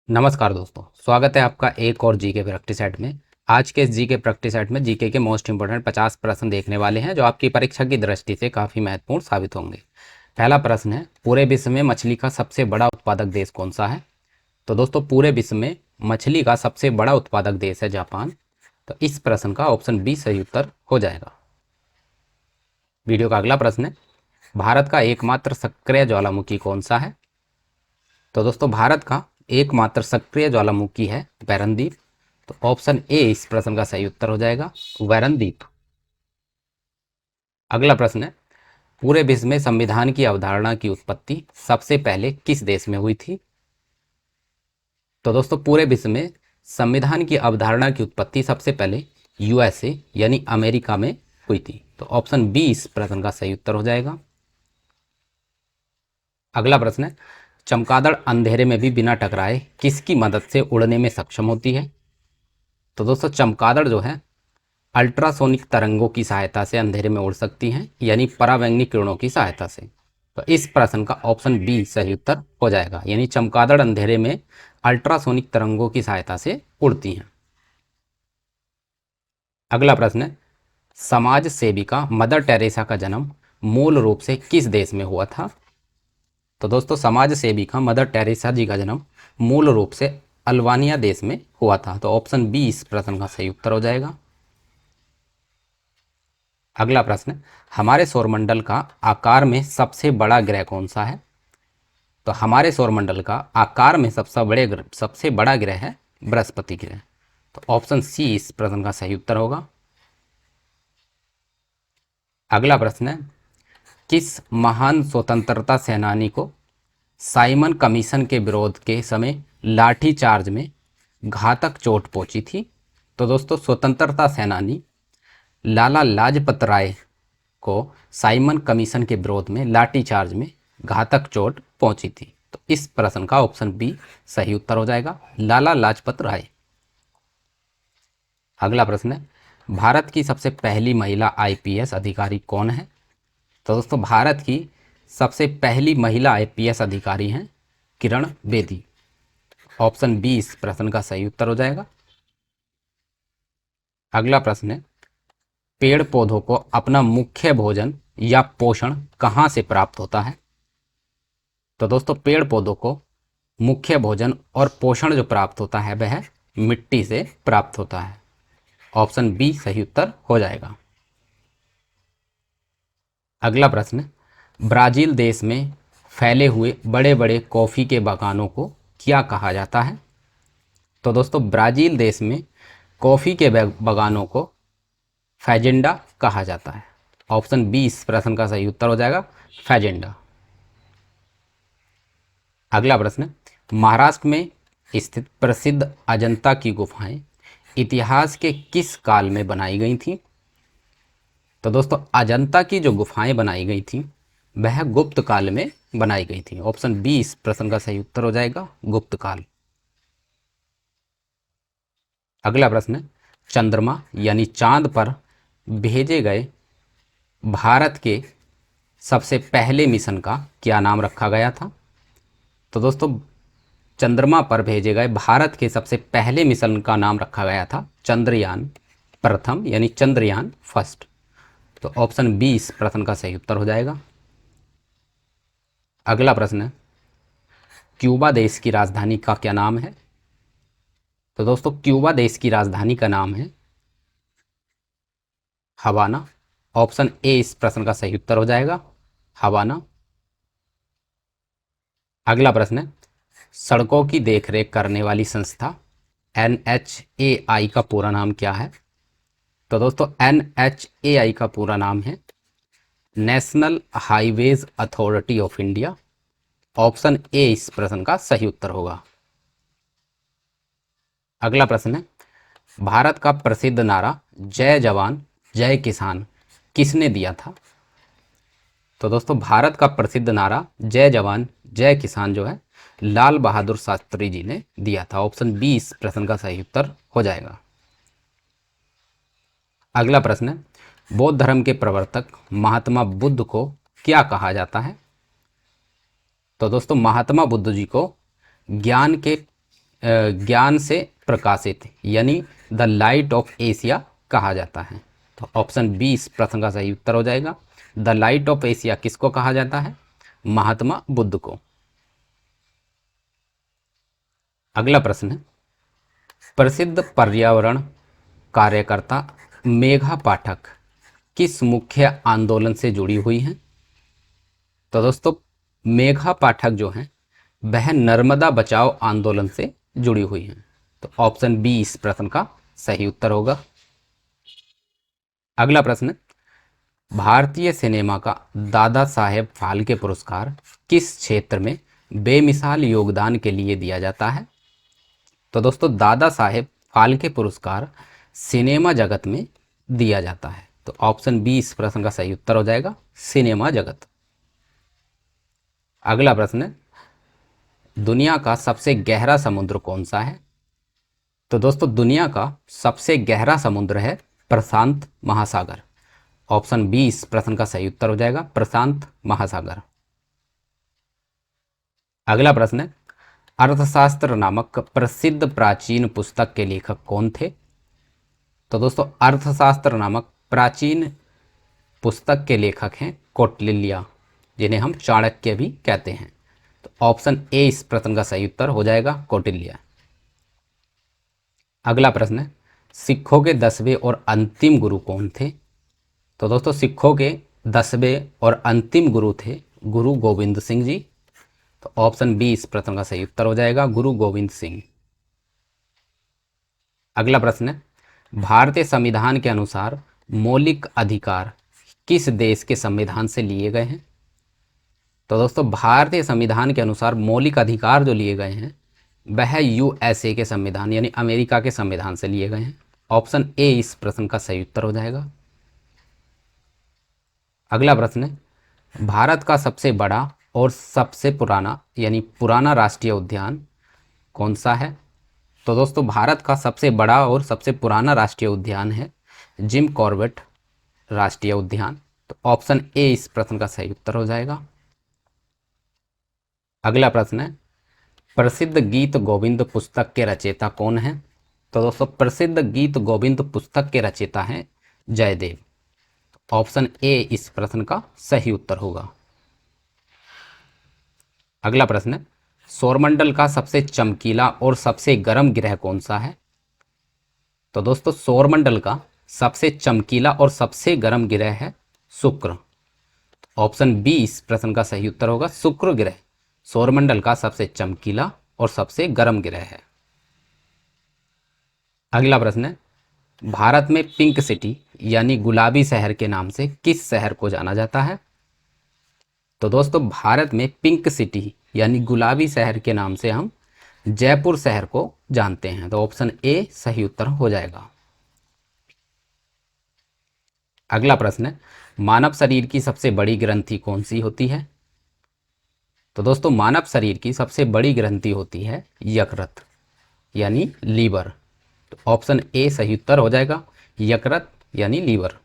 नमस्कार दोस्तों, स्वागत है आपका एक और जीके प्रैक्टिस सेट में। आज के इस जीके प्रैक्टिस सेट में जीके के मोस्ट इंपोर्टेंट 50 प्रश्न देखने वाले हैं जो आपकी परीक्षा की दृष्टि से काफ़ी महत्वपूर्ण साबित होंगे। पहला प्रश्न है, पूरे विश्व में मछली का सबसे बड़ा उत्पादक देश कौन सा है? तो दोस्तों, पूरे विश्व में मछली का सबसे बड़ा उत्पादक देश है जापान। तो इस प्रश्न का ऑप्शन बी सही उत्तर हो जाएगा। वीडियो का अगला प्रश्न है, भारत का एकमात्र सक्रिय ज्वालामुखी कौन सा है? तो दोस्तों, भारत का एकमात्र सक्रिय ज्वालामुखी है वैरनदीप। तो ऑप्शन ए इस प्रश्न का सही उत्तर हो जाएगा, वैरनदीप। अगला प्रश्न है, पूरे विश्व में संविधान की अवधारणा की उत्पत्ति सबसे पहले किस देश में हुई थी? तो दोस्तों, पूरे विश्व में संविधान की अवधारणा की उत्पत्ति सबसे पहले यूएसए यानी अमेरिका में हुई थी। तो ऑप्शन बी इस प्रश्न का सही उत्तर हो जाएगा। अगला प्रश्न है, चमगादड़ अंधेरे में भी बिना टकराए किसकी मदद से उड़ने में सक्षम होती है? तो दोस्तों, चमगादड़ जो है अल्ट्रासोनिक तरंगों की सहायता से अंधेरे में उड़ सकती हैं, यानी परावैंगनिक किरणों की सहायता से। तो इस प्रश्न का ऑप्शन बी सही उत्तर हो जाएगा, यानी चमगादड़ अंधेरे में अल्ट्रासोनिक तरंगों की सहायता से उड़ती हैं। अगला प्रश्न है, समाज सेविका मदर टेरेसा का जन्म मूल रूप से किस देश में हुआ था? तो दोस्तों, समाज सेविका मदर टेरेसा जी का जन्म मूल रूप से अल्बानिया देश में हुआ था। तो ऑप्शन बी इस प्रश्न का सही उत्तर हो जाएगा। अगला प्रश्न, हमारे सौरमंडल का आकार में सबसे बड़ा ग्रह कौन सा है? तो हमारे सौरमंडल का आकार में सबसे बड़ा ग्रह है बृहस्पति ग्रह। तो ऑप्शन सी इस प्रश्न का सही उत्तर होगा। अगला प्रश्न है, किस महान स्वतंत्रता सेनानी को साइमन कमीशन के विरोध के समय लाठी चार्ज में घातक चोट पहुंची थी? तो दोस्तों, स्वतंत्रता सेनानी लाला लाजपत राय को साइमन कमीशन के विरोध में लाठीचार्ज में घातक चोट पहुंची थी। तो इस प्रश्न का ऑप्शन बी सही उत्तर हो जाएगा, लाला लाजपत राय। अगला प्रश्न है, भारत की सबसे पहली महिला आईपीएस अधिकारी कौन है? तो दोस्तों, भारत की सबसे पहली महिला आईपीएस अधिकारी हैं किरण बेदी। ऑप्शन बी इस प्रश्न का सही उत्तर हो जाएगा। अगला प्रश्न है, पेड़ पौधों को अपना मुख्य भोजन या पोषण कहाँ से प्राप्त होता है? तो दोस्तों, पेड़ पौधों को मुख्य भोजन और पोषण जो प्राप्त होता है वह मिट्टी से प्राप्त होता है। ऑप्शन बी सही उत्तर हो जाएगा। अगला प्रश्न, ब्राज़ील देश में फैले हुए बड़े बड़े कॉफ़ी के बागानों को क्या कहा जाता है? तो दोस्तों, ब्राज़ील देश में कॉफ़ी के बागानों को फैजेंडा कहा जाता है। ऑप्शन बी इस प्रश्न का सही उत्तर हो जाएगा, फैजेंडा। अगला प्रश्न, महाराष्ट्र में स्थित प्रसिद्ध अजंता की गुफाएं इतिहास के किस काल में बनाई गई थी? तो दोस्तों, अजंता की जो गुफाएं बनाई गई थी वह गुप्त काल में बनाई गई थी। ऑप्शन बी इस प्रश्न का सही उत्तर हो जाएगा, गुप्त काल। अगला प्रश्न, चंद्रमा यानी चांद पर भेजे गए भारत के सबसे पहले मिशन का क्या नाम रखा गया था? तो दोस्तों, चंद्रमा पर भेजे गए भारत के सबसे पहले मिशन का नाम रखा गया था चंद्रयान प्रथम, यानी चंद्रयान फर्स्ट। तो ऑप्शन बी इस प्रश्न का सही उत्तर हो जाएगा। अगला प्रश्न है, क्यूबा देश की राजधानी का क्या नाम है? तो दोस्तों, क्यूबा देश की राजधानी का नाम है हवाना। ऑप्शन ए इस प्रश्न का सही उत्तर हो जाएगा, हवाना। अगला प्रश्न है, सड़कों की देखरेख करने वाली संस्था NHAI का पूरा नाम क्या है? तो दोस्तों, NHAI का पूरा नाम है national highways authority of India. Option A इस प्रश्न का सही उत्तर होगा। अगला प्रश्न है, भारत का प्रसिद्ध नारा जय जवान जय किसान किसने दिया था? तो दोस्तों, भारत का प्रसिद्ध नारा जय जवान जय किसान जो है लाल बहादुर शास्त्री जी ने दिया था। ऑप्शन बी इस प्रश्न का सही उत्तर हो जाएगा। अगला प्रश्न है, बौद्ध धर्म के प्रवर्तक महात्मा बुद्ध को क्या कहा जाता है? तो दोस्तों, महात्मा बुद्ध जी को ज्ञान के ज्ञान से प्रकाशित यानी द लाइट ऑफ एशिया कहा जाता है। तो ऑप्शन बी इस प्रश्न का सही उत्तर हो जाएगा। द लाइट ऑफ एशिया किसको कहा जाता है? महात्मा बुद्ध को। अगला प्रश्न है, प्रसिद्ध पर्यावरण कार्यकर्ता मेघा पाठक किस मुख्य आंदोलन से जुड़ी हुई हैं? तो दोस्तों मेघा पाठक जो हैं वह नर्मदा बचाओ आंदोलन से जुड़ी हुई हैं। तो ऑप्शन बी इस प्रश्न का सही उत्तर होगा। अगला प्रश्न, भारतीय सिनेमा का दादा साहेब फाल्के पुरस्कार किस क्षेत्र में बेमिसाल योगदान के लिए दिया जाता है? तो दोस्तों दादा साहेब फाल्के पुरस्कार सिनेमा जगत में दिया जाता है। तो ऑप्शन बी इस प्रश्न का सही उत्तर हो जाएगा, सिनेमा जगत। अगला प्रश्न है, दुनिया का सबसे गहरा समुद्र कौन सा है? तो दोस्तों दुनिया का सबसे गहरा समुद्र है प्रशांत महासागर। ऑप्शन बी इस प्रश्न का सही उत्तर हो जाएगा, प्रशांत महासागर। अगला प्रश्न है, अर्थशास्त्र नामक प्रसिद्ध प्राचीन पुस्तक के लेखक कौन थे? तो दोस्तों अर्थशास्त्र नामक प्राचीन पुस्तक के लेखक हैं कौटिल्य, जिन्हें हम चाणक्य भी कहते हैं। तो ऑप्शन ए इस प्रश्न का सही उत्तर हो जाएगा, कौटिल्य। अगला प्रश्न है, सिखों के 10वें और अंतिम गुरु कौन थे? तो दोस्तों सिखों के 10वें और अंतिम गुरु थे गुरु गोविंद सिंह जी। तो ऑप्शन बी इस प्रश्न का सही उत्तर हो जाएगा, गुरु गोविंद सिंह। अगला प्रश्न है, भारतीय संविधान के अनुसार मौलिक अधिकार किस देश के संविधान से लिए गए हैं? तो दोस्तों भारतीय संविधान के अनुसार मौलिक अधिकार जो लिए गए हैं वह यूएसए के संविधान यानी अमेरिका के संविधान से लिए गए हैं। ऑप्शन ए इस प्रश्न का सही उत्तर हो जाएगा। अगला प्रश्न है, भारत का सबसे बड़ा और सबसे पुराना यानी पुराना राष्ट्रीय उद्यान कौन सा है? तो दोस्तों भारत का सबसे बड़ा और सबसे पुराना राष्ट्रीय उद्यान है जिम कॉर्बेट राष्ट्रीय उद्यान। तो ऑप्शन ए इस प्रश्न का सही उत्तर हो जाएगा। अगला प्रश्न है, प्रसिद्ध गीत गोविंद पुस्तक के रचयिता कौन है? तो दोस्तों प्रसिद्ध गीत गोविंद पुस्तक के रचयिता हैं जयदेव। ऑप्शन ए इस प्रश्न का सही उत्तर होगा। अगला प्रश्न है, सौरमंडल का सबसे चमकीला और सबसे गर्म ग्रह कौन सा है? तो दोस्तों सौरमंडल का सबसे चमकीला और सबसे गर्म ग्रह है शुक्र। ऑप्शन बी इस प्रश्न का सही उत्तर होगा, शुक्र ग्रह सौरमंडल का सबसे चमकीला और सबसे गर्म ग्रह है। अगला प्रश्न है, भारत में पिंक सिटी यानी गुलाबी शहर के नाम से किस शहर को जाना जाता है? तो दोस्तों भारत में पिंक सिटी यानी गुलाबी शहर के नाम से हम जयपुर शहर को जानते हैं। तो ऑप्शन ए सही उत्तर हो जाएगा। अगला प्रश्न है, मानव शरीर की सबसे बड़ी ग्रंथि कौन सी होती है? तो दोस्तों मानव शरीर की सबसे बड़ी ग्रंथि होती है यकृत यानी लीवर। तो ऑप्शन ए सही उत्तर हो जाएगा, यकृत यानी लीवर।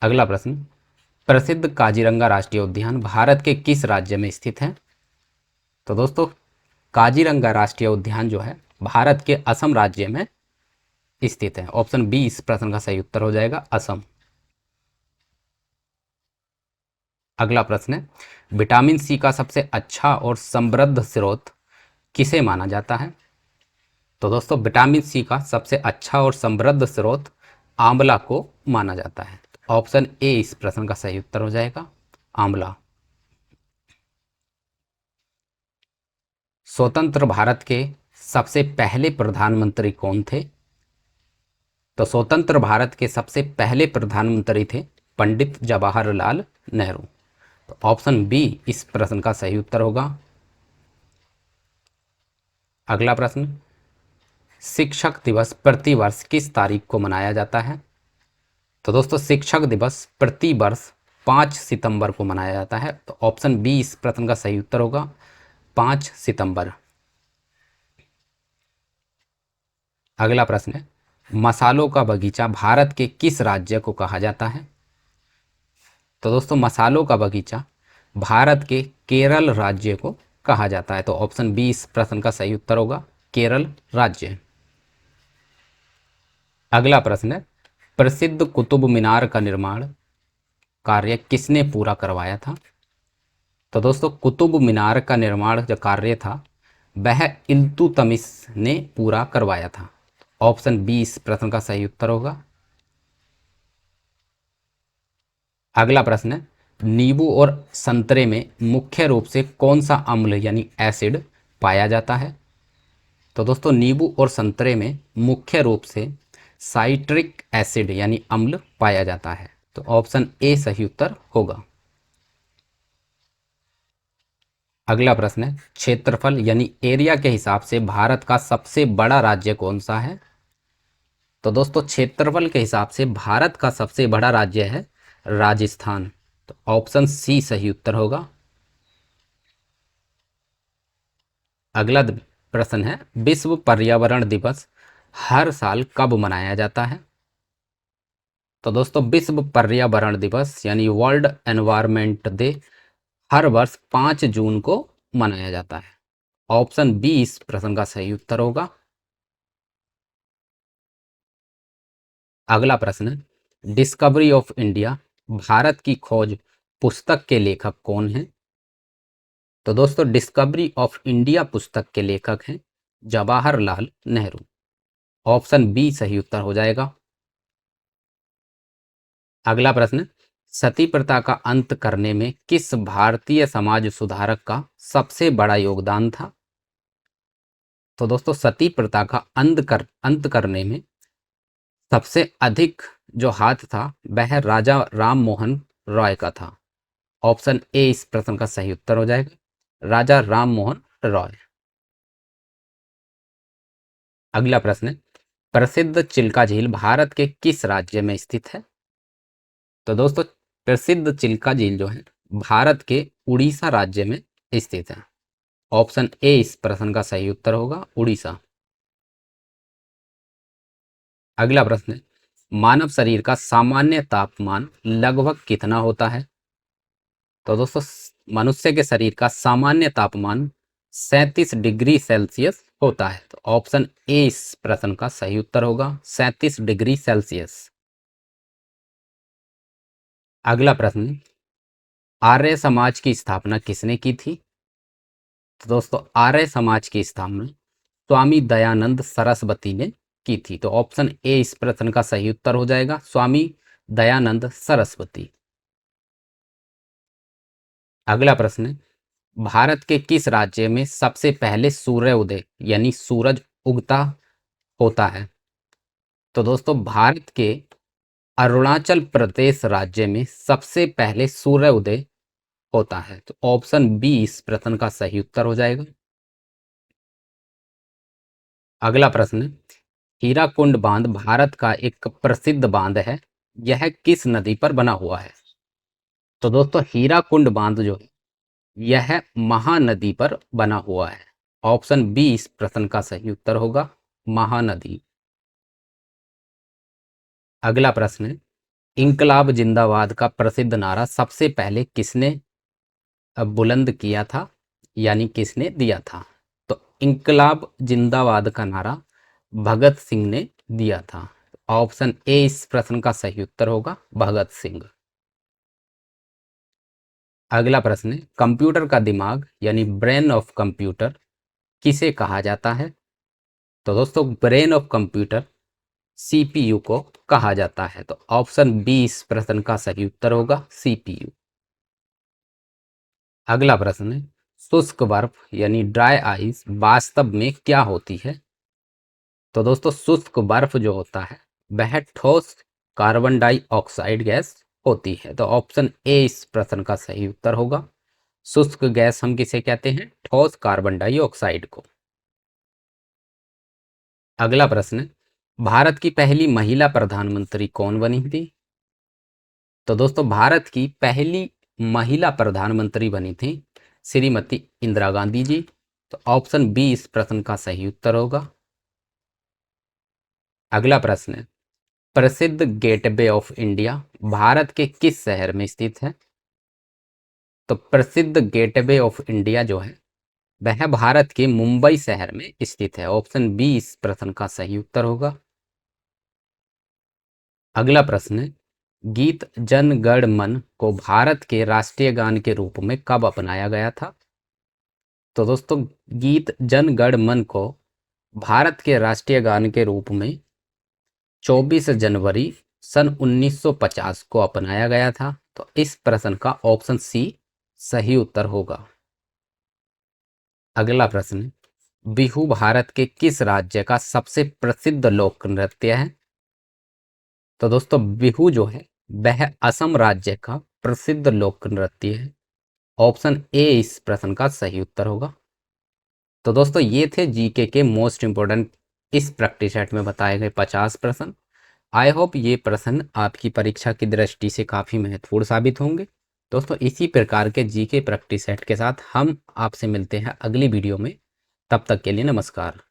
अगला प्रश्न, प्रसिद्ध काजीरंगा राष्ट्रीय उद्यान भारत के किस राज्य में स्थित है? तो दोस्तों काजीरंगा राष्ट्रीय उद्यान जो है भारत के असम राज्य में स्थित है। ऑप्शन बी इस प्रश्न का सही उत्तर हो जाएगा, असम। अगला प्रश्न है, विटामिन सी का सबसे अच्छा और समृद्ध स्रोत किसे माना जाता है? तो दोस्तों विटामिन सी का सबसे अच्छा और समृद्ध स्रोत आंवला को माना जाता है। ऑप्शन ए इस प्रश्न का सही उत्तर हो जाएगा, आंवला। स्वतंत्र भारत के सबसे पहले प्रधानमंत्री कौन थे? तो स्वतंत्र भारत के सबसे पहले प्रधानमंत्री थे पंडित जवाहरलाल नेहरू। तो ऑप्शन बी इस प्रश्न का सही उत्तर होगा। अगला प्रश्न, शिक्षक दिवस प्रति वर्ष किस तारीख को मनाया जाता है? तो दोस्तों शिक्षक दिवस प्रति वर्ष 5 सितंबर को मनाया जाता है। तो ऑप्शन बी इस प्रश्न का सही उत्तर होगा, 5 सितंबर। अगला प्रश्न है, मसालों का बगीचा भारत के किस राज्य को कहा जाता है? तो दोस्तों मसालों का बगीचा भारत के केरल राज्य को कहा जाता है? तो ऑप्शन बी इस प्रश्न का सही उत्तर होगा, केरल राज्य। अगला प्रश्न है, प्रसिद्ध कुतुब मीनार का निर्माण कार्य किसने पूरा करवाया था? तो दोस्तों कुतुब मीनार का निर्माण जो कार्य था वह इल्तुतमिश ने पूरा करवाया था। ऑप्शन बी इस प्रश्न का सही उत्तर होगा। अगला प्रश्न है, नींबू और संतरे में मुख्य रूप से कौन सा अम्ल यानी एसिड पाया जाता है? तो दोस्तों नींबू और संतरे में मुख्य रूप से साइट्रिक एसिड यानी अम्ल पाया जाता है। तो ऑप्शन ए सही उत्तर होगा। अगला प्रश्न है, क्षेत्रफल यानी एरिया के हिसाब से भारत का सबसे बड़ा राज्य कौन सा है? तो दोस्तों क्षेत्रफल के हिसाब से भारत का सबसे बड़ा राज्य है राजस्थान। तो ऑप्शन सी सही उत्तर होगा। अगला प्रश्न है, विश्व पर्यावरण दिवस हर साल कब मनाया जाता है? तो दोस्तों विश्व पर्यावरण दिवस यानी वर्ल्ड एनवायरनमेंट डे हर वर्ष 5 जून को मनाया जाता है। ऑप्शन बी इस प्रश्न का सही उत्तर होगा। अगला प्रश्न है, डिस्कवरी ऑफ इंडिया भारत की खोज पुस्तक के लेखक कौन हैं? तो दोस्तों डिस्कवरी ऑफ इंडिया पुस्तक के लेखक हैं जवाहरलाल नेहरू। ऑप्शन बी सही उत्तर हो जाएगा। अगला प्रश्न, सती प्रथा का अंत करने में किस भारतीय समाज सुधारक का सबसे बड़ा योगदान था? तो दोस्तों सती प्रथा का अंत करने में सबसे अधिक जो हाथ था वह राजा राम मोहन रॉय का था। ऑप्शन ए इस प्रश्न का सही उत्तर हो जाएगा, राजा राम मोहन रॉय। अगला प्रश्न है, प्रसिद्ध चिल्का झील भारत के किस राज्य में स्थित है? तो दोस्तों प्रसिद्ध चिल्का झील जो है भारत के उड़ीसा राज्य में स्थित है। ऑप्शन ए इस प्रश्न का सही उत्तर होगा, उड़ीसा। अगला प्रश्न है, मानव शरीर का सामान्य तापमान लगभग कितना होता है? तो दोस्तों मनुष्य के शरीर का सामान्य तापमान 37 डिग्री सेल्सियस होता है। तो ऑप्शन ए इस प्रश्न का सही उत्तर होगा, 37 डिग्री सेल्सियस। अगला प्रश्न, आर्य समाज की स्थापना किसने की थी? तो दोस्तों आर्य समाज की स्थापना स्वामी दयानंद सरस्वती ने की थी। तो ऑप्शन ए इस प्रश्न का सही उत्तर हो जाएगा, स्वामी दयानंद सरस्वती। अगला प्रश्न है, भारत के किस राज्य में सबसे पहले सूर्य उदय यानी सूरज उगता होता है? तो दोस्तों भारत के अरुणाचल प्रदेश राज्य में सबसे पहले सूर्य उदय होता है। तो ऑप्शन बी इस प्रश्न का सही उत्तर हो जाएगा। अगला प्रश्न, हीराकुंड बांध भारत का एक प्रसिद्ध बांध है, यह किस नदी पर बना हुआ है? तो दोस्तों हीराकुंड बांध जो है यह महानदी पर बना हुआ है। ऑप्शन बी इस प्रश्न का सही उत्तर होगा, महानदी। अगला प्रश्न है, इंकलाब जिंदाबाद का प्रसिद्ध नारा सबसे पहले किसने बुलंद किया था यानी किसने दिया था? तो इंकलाब जिंदाबाद का नारा भगत सिंह ने दिया था। ऑप्शन ए इस प्रश्न का सही उत्तर होगा, भगत सिंह। अगला प्रश्न है, कंप्यूटर का दिमाग यानी ब्रेन ऑफ कंप्यूटर किसे कहा जाता है? तो दोस्तों ब्रेन ऑफ कंप्यूटर सीपीयू को कहा जाता है। तो ऑप्शन बी इस प्रश्न का सही उत्तर होगा, सीपीयू। अगला प्रश्न है, शुष्क बर्फ यानी ड्राई आइस वास्तव में क्या होती है? तो दोस्तों शुष्क बर्फ जो होता है वह ठोस कार्बन डाइऑक्साइड गैस होती है। तो ऑप्शन ए इस प्रश्न का सही उत्तर होगा, शुष्क गैस हम किसे कहते हैं? ठोस कार्बन डाइऑक्साइड को। अगला प्रश्न, भारत की पहली महिला प्रधानमंत्री कौन बनी थी? तो दोस्तों भारत की पहली महिला प्रधानमंत्री बनी थी श्रीमती इंदिरा गांधी जी। तो ऑप्शन बी इस प्रश्न का सही उत्तर होगा। अगला प्रश्न है, प्रसिद्ध गेटवे ऑफ इंडिया भारत के किस शहर में स्थित है? तो प्रसिद्ध गेटवे ऑफ इंडिया जो है वह भारत के मुंबई शहर में स्थित है। ऑप्शन बी इस प्रश्न का सही उत्तर होगा। अगला प्रश्न है, गीत जन गण मन को भारत के राष्ट्रीय गान के रूप में कब अपनाया गया था? तो दोस्तों, गीत जन गण मन को भारत के राष्ट्रीय गान के रूप में 24 जनवरी सन 1950 को अपनाया गया था। तो इस प्रश्न का ऑप्शन सी सही उत्तर होगा। अगला प्रश्न, बिहू भारत के किस राज्य का सबसे प्रसिद्ध लोक नृत्य है? तो दोस्तों, बिहू जो है वह असम राज्य का प्रसिद्ध लोक नृत्य है। ऑप्शन ए इस प्रश्न का सही उत्तर होगा। तो दोस्तों, ये थे जीके के मोस्ट इंपोर्टेंट इस प्रैक्टिस सेट में बताए गए 50 प्रश्न। आई होप ये प्रश्न आपकी परीक्षा की दृष्टि से काफ़ी महत्वपूर्ण साबित होंगे। दोस्तों, इसी प्रकार के जीके प्रैक्टिस सेट के साथ हम आपसे मिलते हैं अगली वीडियो में। तब तक के लिए नमस्कार।